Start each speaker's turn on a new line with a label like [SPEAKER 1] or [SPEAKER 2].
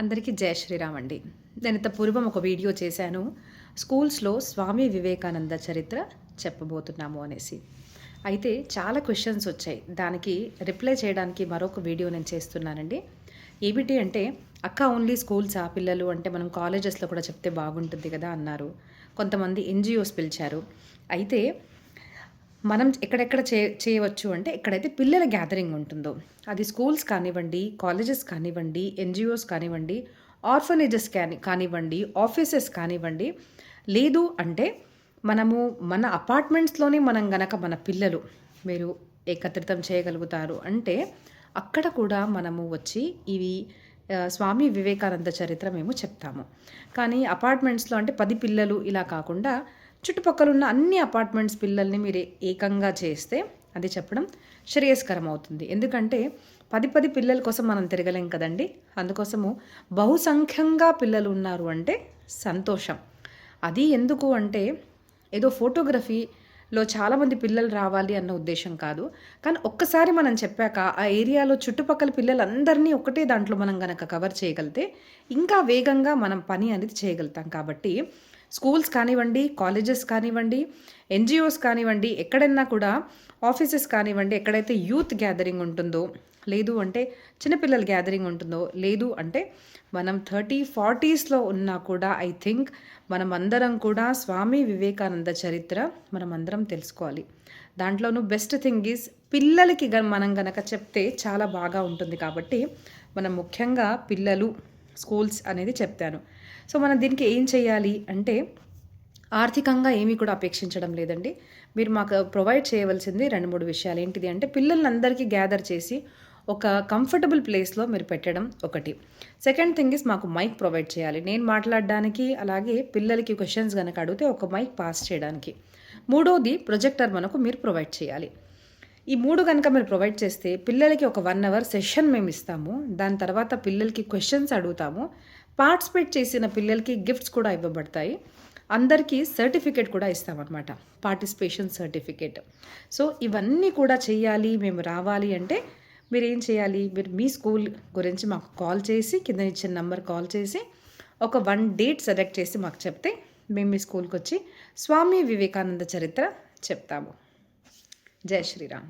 [SPEAKER 1] అందరికీ జై శ్రీరామ్ అండి. నేను ఇంత పూర్వం ఒక వీడియో చేశాను. స్కూల్స్‌లో స్వామి వివేకానంద చరిత్ర చెప్పబోతున్నాము అనేసి. అయితే చాలా క్వెషన్స్ వచ్చాయి. దానికి రిప్లై చేయడానికి మరొక వీడియో నేను చేస్తున్నానండి. ఏమిటి అంటే, "అక్క ఓన్లీ స్కూల్సా పిల్లలు అంటే మనం కాలేజెస్‌లో కూడా చెప్తే బాగుంటుంది కదా" అన్నారు. కొంతమంది ఎన్‌జీఓస్ పిలిచారు. అయితే మనం ఎక్కడెక్కడ చేయవచ్చు అంటే, ఎక్కడైతే పిల్లల గ్యాదరింగ్ ఉంటుందో, అది స్కూల్స్ కానివ్వండి, కాలేజెస్ కానివ్వండి, ఎన్‌జీఓస్ కానివ్వండి, ఆర్ఫనేజెస్ కానివ్వండి, ఆఫీసెస్ కానివ్వండి, లేదు అంటే మనము మన అపార్ట్మెంట్స్‌లోనే మనం గనక మన పిల్లలు మీరు ఏకత్రితం చేయగలుగుతారు అంటే, అక్కడ కూడా మనము వచ్చి ఇవి స్వామి వివేకానంద చరిత్ర మేము చెప్తాము. కానీ అపార్ట్మెంట్స్‌లో అంటే 10 పిల్లలు ఇలా కాకుండా చుట్టుపక్కలున్న అన్ని అపార్ట్మెంట్స్ పిల్లల్ని మీరు ఏకంగా చేస్తే అది చెప్పడం శ్రేయస్కరం అవుతుంది. ఎందుకంటే 10 పిల్లల కోసం మనం తిరగలేం కదండి. అందుకోసము బహుసంఖ్యంగా పిల్లలు ఉన్నారు అంటే సంతోషం. అది ఎందుకు అంటే ఏదో ఫోటోగ్రఫీలో చాలామంది పిల్లలు రావాలి అన్న ఉద్దేశం కాదు. కానీ ఒక్కసారి మనం చెప్పాక ఆ ఏరియాలో చుట్టుపక్కల పిల్లలందరినీ ఒకటే దాంట్లో మనం గనక కవర్ చేయగలిగితే ఇంకా వేగంగా మనం పని అనేది చేయగలుగుతాం. కాబట్టి స్కూల్స్ కానివ్వండి, కాలేజెస్ కానివ్వండి, ఎన్‌జీఓస్ కానివ్వండి, ఎక్కడన్నా కూడా ఆఫీసెస్ కానివ్వండి, ఎక్కడైతే యూత్ గ్యాదరింగ్ ఉంటుందో, లేదు అంటే చిన్నపిల్లల గ్యాదరింగ్ ఉంటుందో, లేదు అంటే మనం 30, 40స్‌లో ఉన్నా కూడా ఐ థింక్ మనమందరం కూడా స్వామి వివేకానంద చరిత్ర మనమందరం తెలుసుకోవాలి. దాంట్లోనూ బెస్ట్ థింగ్ ఈజ్ పిల్లలకి మనం గనక చెప్తే చాలా బాగా ఉంటుంది. కాబట్టి మనం ముఖ్యంగా పిల్లలు, స్కూల్స్ అనేది చెప్తాను. సో మనం దీనికి ఏం చేయాలి అంటే, ఆర్థికంగా ఏమీ కూడా అపేక్షించడం లేదండి. మీరు మాకు ప్రొవైడ్ చేయవలసింది 2, 3 విషయాలు. ఏంటిది అంటే, పిల్లలందరికీ గ్యాదర్ చేసి ఒక కంఫర్టబుల్ ప్లేస్‌లో మీరు పెట్టడం ఒకటి. సెకండ్ థింగ్ ఈజ్ మాకు మైక్ ప్రొవైడ్ చేయాలి. నేను మాట్లాడడానికి, అలాగే పిల్లలకి క్వెషన్స్ గనక అడిగితే ఒక మైక్ పాస్ చేయడానికి. మూడోది ప్రొజెక్టర్ మనకు మీరు ప్రొవైడ్ చేయాలి. ఈ 3 గనక మీరు ప్రొవైడ్ చేస్తే పిల్లలకి ఒక 1 అవర్ సెషన్ మేము ఇస్తాము. దాని తర్వాత పిల్లలకి క్వెషన్స్ అడుగుతాము. పార్టిసిపేట్ చేసిన పిల్లలకి గిఫ్ట్స్ కూడా ఇవ్వబడతాయి. అందరికీ సర్టిఫికేట్ కూడా ఇస్తామన్నమాట. Participation certificate. సో ఇవన్నీ కూడా చెయ్యాలి, మేము రావాలి అంటే మీరేం చేయాలి? మీరు మీ స్కూల్ గురించి మాకు కాల్ చేసి, కింద ఇచ్చిన నంబర్ కాల్ చేసి ఒక 1 డేట్ సెలెక్ట్ చేసి మాకు చెప్తే మేము మీ స్కూల్కి వచ్చి స్వామి వివేకానంద చరిత్ర చెప్తాము. జై శ్రీరామ్.